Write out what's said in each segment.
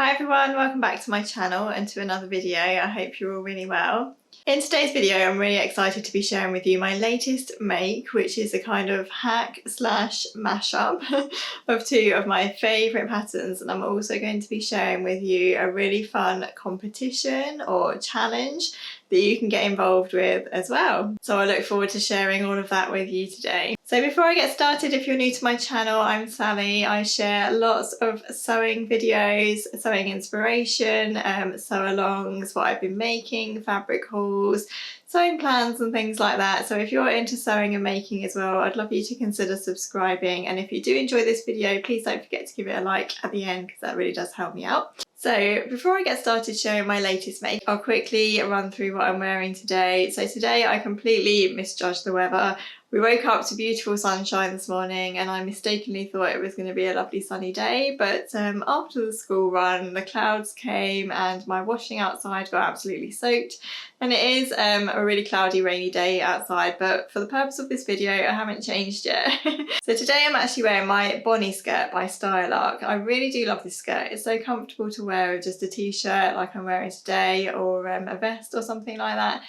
Hi everyone, welcome back to my channel and to another video. I hope you're all really well. In today's video I'm really excited to be sharing with you my latest make, which is a kind of hack slash mashup of two of my favourite patterns, and I'm also going to be sharing with you a really fun competition or challenge that you can get involved with as well. So I look forward to sharing all of that with you today. So before I get started, if you're new to my channel, I'm Sally. I share lots of sewing videos, sewing inspiration, sew alongs, what I've been making, fabric hauls, sewing plans and things like that. So if you're into sewing and making as well, I'd love you to consider subscribing. And if you do enjoy this video, please don't forget to give it a like at the end, because that really does help me out. So before I get started sharing my latest make, I'll quickly run through what I'm wearing today. So today I completely misjudged the weather. We woke up to beautiful sunshine this morning and I mistakenly thought it was going to be a lovely sunny day, but after the school run the clouds came and my washing outside got absolutely soaked, and it is a really cloudy rainy day outside, but for the purpose of this video I haven't changed yet. So today I'm actually wearing my Bonnie skirt by Stylark. I really do love this skirt. It's so comfortable to wear with just a t-shirt like I'm wearing today, or a vest or something like that.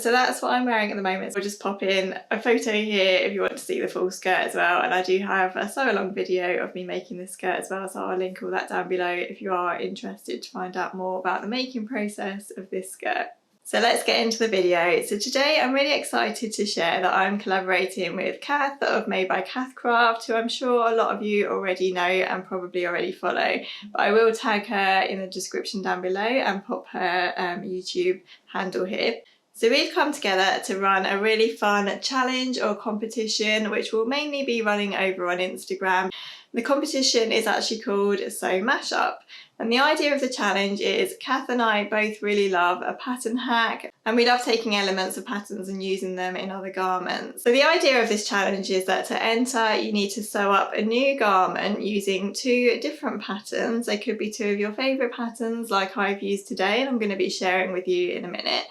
So that's what I'm wearing at the moment. So I'll just pop in a photo here if you want to see the full skirt as well, and I do have a sew along video of me making this skirt as well, so I'll link all that down below if you are interested to find out more about the making process of this skirt. So let's get into the video. So today I'm really excited to share that I'm collaborating with Kath of Made by Kath Craft, who I'm sure a lot of you already know and probably already follow, but I will tag her in the description down below and pop her YouTube handle here. So we've come together to run a really fun challenge or competition, which will mainly be running over on Instagram. The competition is actually called Sew Mashup, and the idea of the challenge is Kath and I both really love a pattern hack, and we love taking elements of patterns and using them in other garments. So the idea of this challenge is that to enter you need to sew up a new garment using two different patterns. They could be two of your favourite patterns like I've used today and I'm going to be sharing with you in a minute.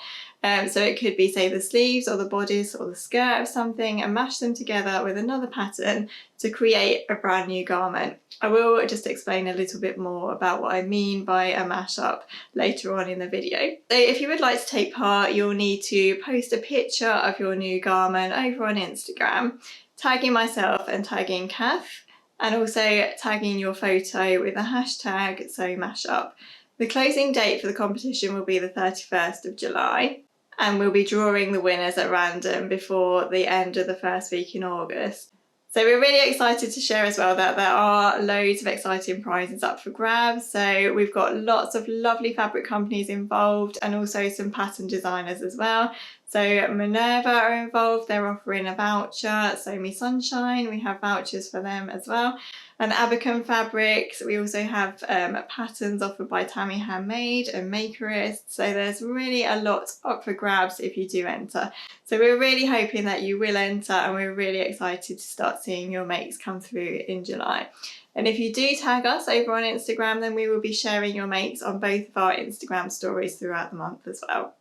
So it could be, say, the sleeves or the bodice or the skirt of something, and mash them together with another pattern to create a brand new garment. I will just explain a little bit more about what I mean by a mashup later on in the video. So if you would like to take part, you'll need to post a picture of your new garment over on Instagram, tagging myself and tagging Kath, and also tagging your photo with the hashtag #SewMashup. The closing date for the competition will be the 31st of July. And we'll be drawing the winners at random before the end of the first week in August. So we're really excited to share as well that there are loads of exciting prizes up for grabs. So we've got lots of lovely fabric companies involved and also some pattern designers as well. So Minervas are involved, they're offering a voucher. Sew Me Sunshine, we have vouchers for them as well. And Abakhan fabrics, we also have patterns offered by Tammy Handmade and Makerist. So there's really a lot up for grabs if you do enter. So we're really hoping that you will enter, and we're really excited to start seeing your makes come through in July. And if you do tag us over on Instagram, then we will be sharing your makes on both of our Instagram stories throughout the month as well.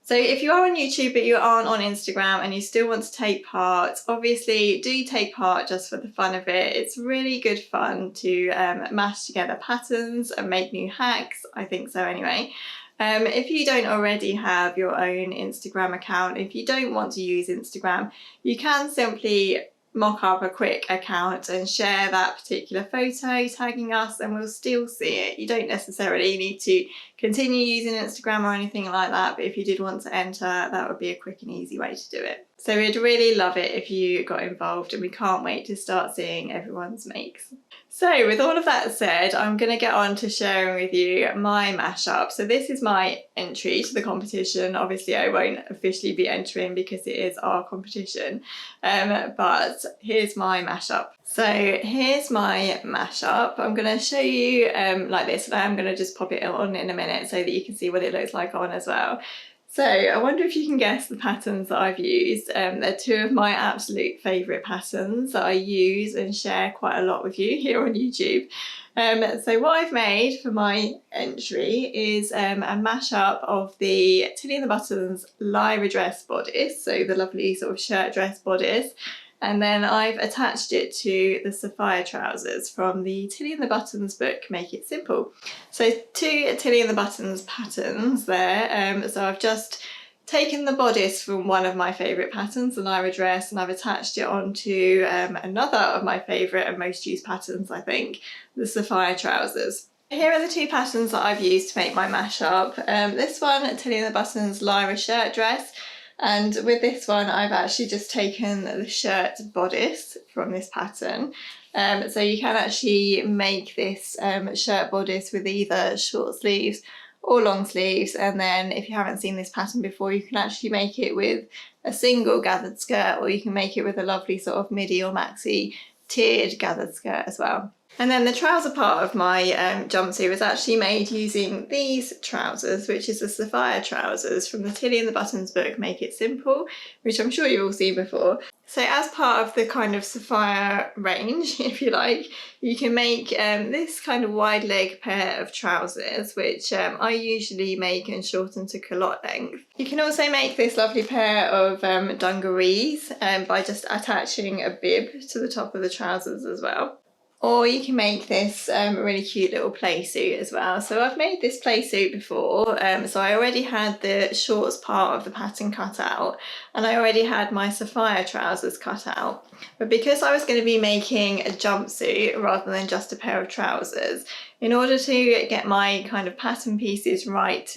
So if you are on YouTube but you aren't on Instagram and you still want to take part, obviously do take part just for the fun of it. It's really good fun to mash together patterns and make new hacks. I think so anyway. If you don't already have your own Instagram account, if you don't want to use Instagram, you can simply mock up a quick account and share that particular photo tagging us, and we'll still see it. You don't necessarily need to continue using Instagram or anything like that, but if you did want to enter, that would be a quick and easy way to do it. So we'd really love it if you got involved, and we can't wait to start seeing everyone's makes. So with all of that said, I'm going to get on to sharing with you my mashup. So this is my entry to the competition. Obviously I won't officially be entering because it is our competition, but here's my mashup. So here's my mashup. I'm going to show you like this, and I'm going to just pop it on in a minute so that you can see what it looks like on as well. So I wonder if you can guess the patterns that I've used. They're two of my absolute favourite patterns that I use and share quite a lot with you here on YouTube. So what I've made for my entry is a mashup of the Tilly and the Buttons Lyra dress bodice, so the lovely sort of shirt dress bodice, and then I've attached it to the sapphire trousers from the Tilly and the Buttons book, Make It Simple. So 2 Tilly and the Buttons patterns there. So I've just taken the bodice from one of my favourite patterns, the Lyra dress, and I've attached it onto another of my favourite and most used patterns, I think, the sapphire trousers. Here are the 2 patterns that I've used to make my mashup. This one, Tilly and the Buttons Lyra shirt dress, and with this one I've actually just taken the shirt bodice from this pattern. So you can actually make this shirt bodice with either short sleeves or long sleeves, and then if you haven't seen this pattern before, you can actually make it with a single gathered skirt, or you can make it with a lovely sort of midi or maxi tiered gathered skirt as well. And then the trouser part of my jumpsuit was actually made using these trousers, which is the sapphire trousers from the Tilly and the Buttons book, Make It Simple, which I'm sure you've all seen before. So as part of the kind of sapphire range, if you like, you can make this kind of wide leg pair of trousers, which I usually make and shorten to culotte length. You can also make this lovely pair of dungarees by just attaching a bib to the top of the trousers as well. Or you can make this really cute little play suit as well. So I've made this play suit before, so I already had the shorts part of the pattern cut out, and I already had my sapphire trousers cut out. But because I was going to be making a jumpsuit rather than just a pair of trousers, in order to get my kind of pattern pieces right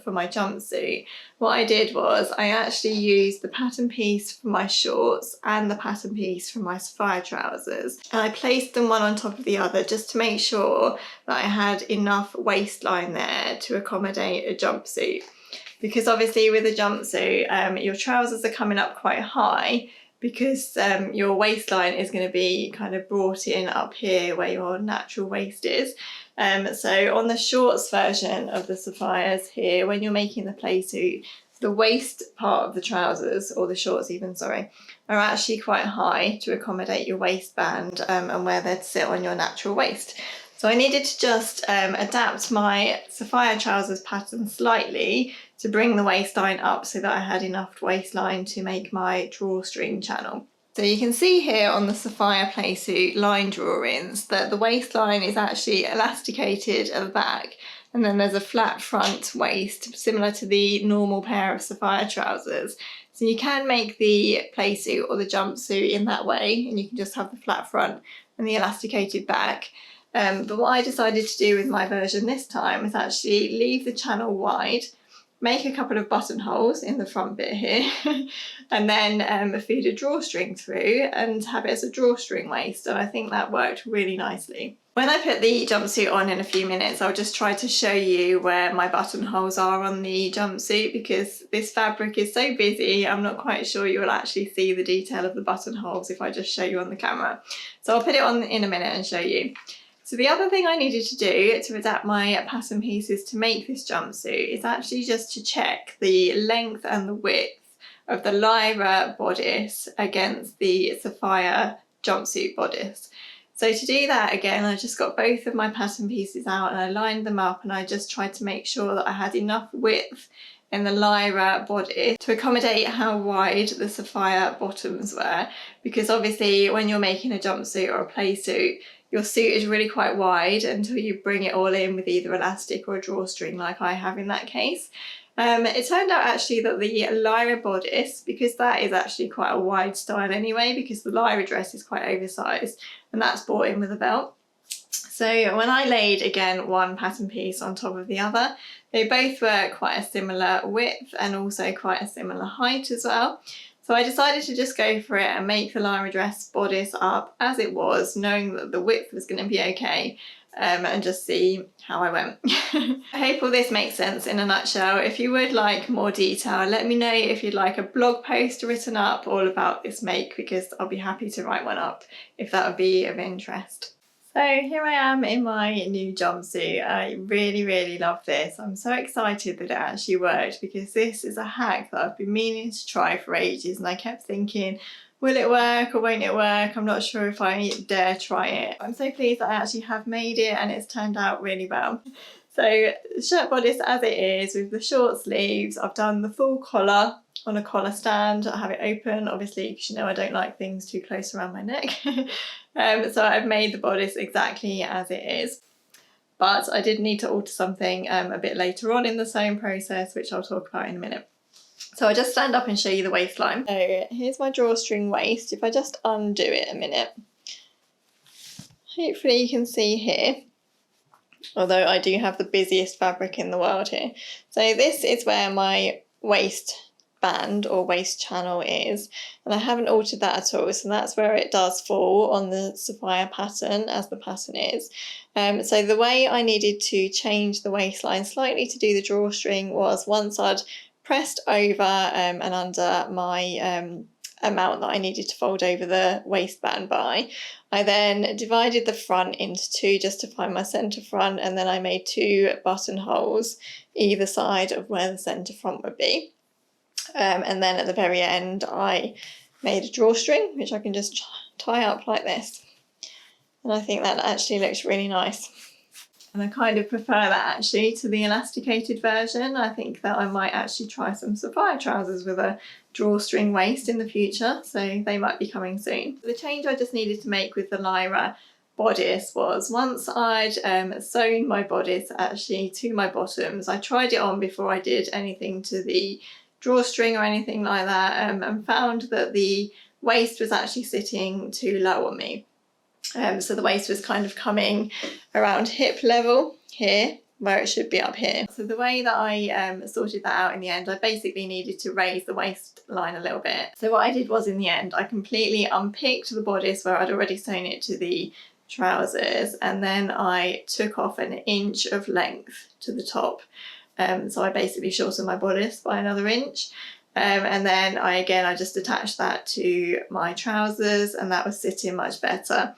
for my jumpsuit, what I did was I actually used the pattern piece for my shorts and the pattern piece for my sapphire trousers, and I placed them one on top of the other just to make sure that I had enough waistline there to accommodate a jumpsuit. Because obviously with a jumpsuit, your trousers are coming up quite high, because your waistline is going to be kind of brought in up here where your natural waist is. So on the shorts version of the sapphires here, when you're making the play suit, the waist part of the trousers, or the shorts even, sorry, are actually quite high to accommodate your waistband and where they'd sit on your natural waist. So I needed to just adapt my sapphire trousers pattern slightly to bring the waistline up so that I had enough waistline to make my drawstring channel. So you can see here on the sapphire playsuit line drawings that the waistline is actually elasticated at the back, and then there's a flat front waist similar to the normal pair of sapphire trousers. So you can make the playsuit or the jumpsuit in that way, and you can just have the flat front and the elasticated back. But what I decided to do with my version this time is actually leave the channel wide, make a couple of buttonholes in the front bit here, and then feed a drawstring through and have it as a drawstring waist, and I think that worked really nicely. When I put the jumpsuit on in a few minutes, I'll just try to show you where my buttonholes are on the jumpsuit, because this fabric is so busy, I'm not quite sure you will actually see the detail of the buttonholes if I just show you on the camera. So I'll put it on in a minute and show you. So the other thing I needed to do to adapt my pattern pieces to make this jumpsuit is actually just to check the length and the width of the Lyra bodice against the sapphire jumpsuit bodice. So to do that, again, I just got both of my pattern pieces out and I lined them up, and I just tried to make sure that I had enough width in the Lyra bodice to accommodate how wide the sapphire bottoms were, because obviously when you're making a jumpsuit or a play suit, your suit is really quite wide until you bring it all in with either elastic or a drawstring like I have in that case. It turned out actually that the Lyra bodice, because that is actually quite a wide style anyway, because the Lyra dress is quite oversized and that's brought in with a belt. So when I laid again one pattern piece on top of the other, they both were quite a similar width and also quite a similar height as well. So I decided to just go for it and make the Lyra dress bodice up as it was, knowing that the width was going to be okay, and just see how I went. I hope all this makes sense in a nutshell. If you would like more detail, let me know if you'd like a blog post written up all about this make, because I'll be happy to write one up if that would be of interest. So here I am in my new jumpsuit. I really love this. I'm so excited that it actually worked, because this is a hack that I've been meaning to try for ages, and I kept thinking, will it work or won't it work? I'm not sure if I dare try it. I'm so pleased that I actually have made it and it's turned out really well. So shirt bodice as it is with the short sleeves. I've done the full collar on a collar stand. I have it open, obviously, because you know I don't like things too close around my neck. So I've made the bodice exactly as it is. But I did need to alter something a bit later on in the sewing process, which I'll talk about in a minute. So I'll just stand up and show you the waistline. So here's my drawstring waist. If I just undo it a minute, hopefully you can see here, although I do have the busiest fabric in the world here. So this is where my waistband or waist channel is, and I haven't altered that at all, so that's where it does fall on the sapphire pattern as the pattern is. So the way I needed to change the waistline slightly to do the drawstring was once I'd pressed over and under my amount that I needed to fold over the waistband by, I then divided the front into two just to find my centre front, and then I made 2 buttonholes either side of where the centre front would be. And then at the very end I made a drawstring which I can just tie up like this, and I think that actually looks really nice. And I kind of prefer that actually to the elasticated version. I think that I might actually try some sapphire trousers with a drawstring waist in the future, so they might be coming soon. The change I just needed to make with the Lyra bodice was once I'd sewn my bodice actually to my bottoms, I tried it on before I did anything to the drawstring or anything like that, and found that the waist was actually sitting too low on me. So the waist was kind of coming around hip level here, where it should be up here. So the way that I sorted that out in the end, I basically needed to raise the waistline a little bit. So what I did was, in the end, I completely unpicked the bodice where I'd already sewn it to the trousers, and then I took off 1 inch of length to the top. So I basically shortened my bodice by another inch. And then I just attached that to my trousers, and that was sitting much better.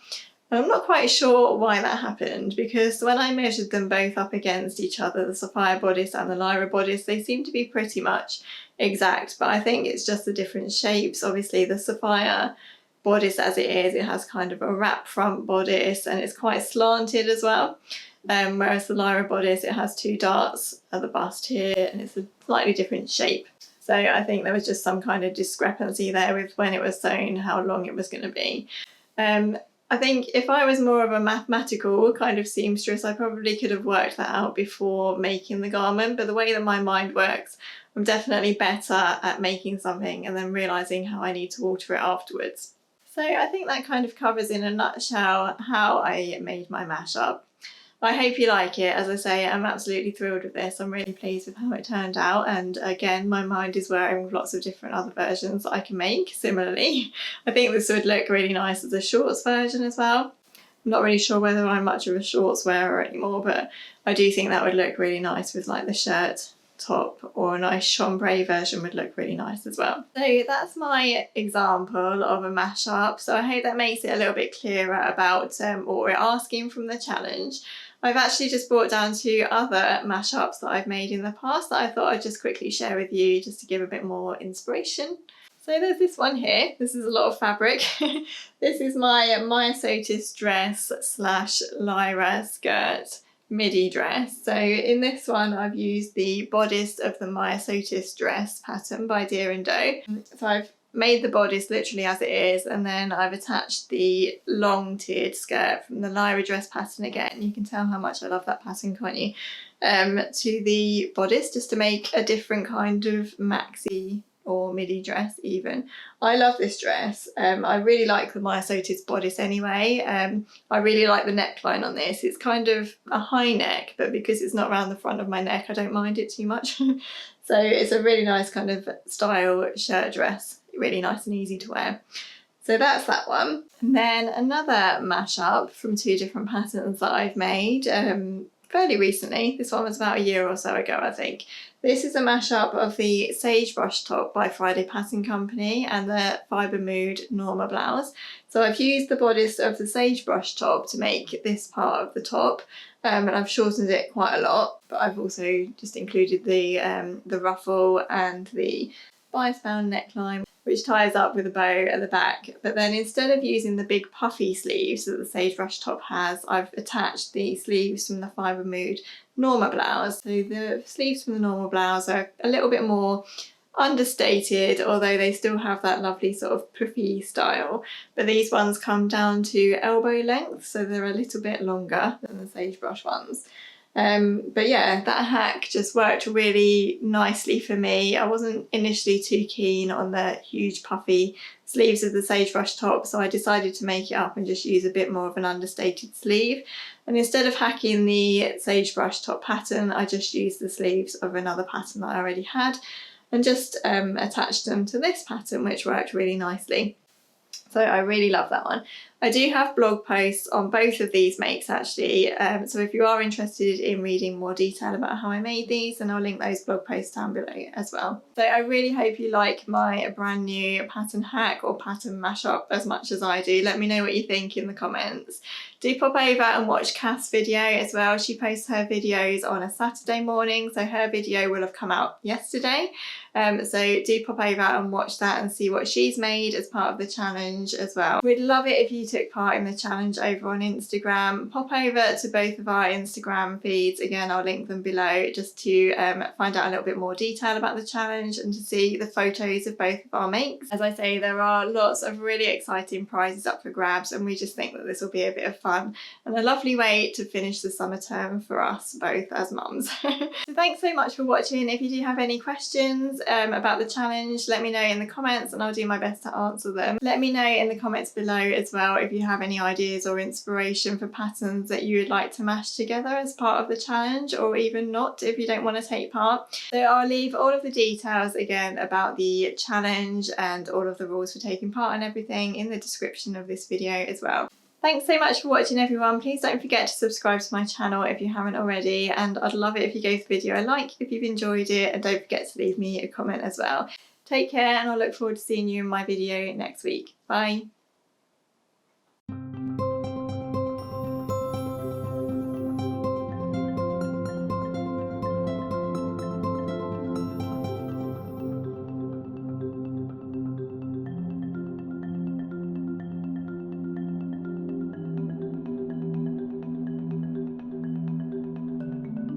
And I'm not quite sure why that happened, because when I measured them both up against each other, the sapphire bodice and the Lyra bodice, they seem to be pretty much exact, but I think it's just the different shapes. Obviously the sapphire bodice as it is, it has kind of a wrap front bodice and it's quite slanted as well. Whereas the Lyra bodice, it has 2 darts at the bust here and it's a slightly different shape. So I think there was just some kind of discrepancy there with when it was sewn, how long it was going to be. I think if I was more of a mathematical kind of seamstress, I probably could have worked that out before making the garment, but the way that my mind works, I'm definitely better at making something and then realising how I need to alter it afterwards. So I think that kind of covers in a nutshell how I made my mashup. I hope you like it. As I say, I'm absolutely thrilled with this. I'm really pleased with how it turned out, and again my mind is working with lots of different other versions that I can make similarly. I think this would look really nice as a shorts version as well. I'm not really sure whether I'm much of a shorts wearer anymore, but I do think that would look really nice with like the shirt top, or a nice chambray version would look really nice as well. So that's my example of a mashup. So I hope that makes it a little bit clearer about what we're asking from the challenge. I've actually just brought down 2 other mashups that I've made in the past that I thought I'd just quickly share with you just to give a bit more inspiration. So there's this one here. This is a lot of fabric. This is my Makerist dress / Lyra skirt midi dress. So in this one I've used the bodice of the Makerist dress pattern by Deer and Doe. So I've made the bodice literally as it is, and then I've attached the long tiered skirt from the Lyra dress pattern again. You can tell how much I love that pattern, can't you? To the bodice, just to make a different kind of maxi or midi dress even. I love this dress. I really like the Makerist bodice anyway. I really like the neckline on this. It's kind of a high neck, but because it's not around the front of my neck, I don't mind it too much. So it's a really nice kind of style shirt dress. Really nice and easy to wear. So that's that one. And then another mashup from 2 different patterns that I've made fairly recently. This one was about a year or so ago, I think. This is a mashup of the Sagebrush top by Friday Pattern Company and the Fibre Mood Norma blouse. So I've used the bodice of the Sagebrush top to make this part of the top, and I've shortened it quite a lot, but I've also just included the ruffle and the bias bound neckline. which ties up with a bow at the back. But then instead of using the big puffy sleeves that the sagebrush top has, I've attached the sleeves from the Fibre Mood Norma blouse. So the sleeves from the normal blouse are a little bit more understated, although they still have that lovely sort of puffy style, but these ones come down to elbow length, so they're a little bit longer than the sagebrush ones. But yeah, that hack just worked really nicely for me. I wasn't initially too keen on the huge puffy sleeves of the sagebrush top, so I decided to make it up and just use a bit more of an understated sleeve. And instead of hacking the sagebrush top pattern, I just used the sleeves of another pattern that I already had and just attached them to this pattern, which worked really nicely. So I really love that one. I do have blog posts on both of these makes actually, so if you are interested in reading more detail about how I made these, then I'll link those blog posts down below as well. So I really hope you like my brand new pattern hack or pattern mashup as much as I do. Let me know what you think in the comments. Do pop over and watch Cath's video as well. She posts her videos on a Saturday morning, so her video will have come out yesterday. So do pop over and watch that and see what she's made as part of the challenge as well. We'd love it if you took part in the challenge over on Instagram. Pop over to both of our Instagram feeds. Again, I'll link them below just to find out a little bit more detail about the challenge and to see the photos of both of our makes. As I say, there are lots of really exciting prizes up for grabs, and we just think that this will be a bit of fun and a lovely way to finish the summer term for us both as mums. So thanks so much for watching. If you do have any questions about the challenge, let me know in the comments and I'll do my best to answer them. Let me know in the comments below as well if you have any ideas or inspiration for patterns that you would like to mash together as part of the challenge, or even not if you don't want to take part. So I'll leave all of the details again about the challenge and all of the rules for taking part and everything in the description of this video as well. Thanks so much for watching everyone. Please don't forget to subscribe to my channel if you haven't already, and I'd love it if you gave the video a like if you've enjoyed it, and don't forget to leave me a comment as well. Take care, and I look forward to seeing you in my video next week. Bye.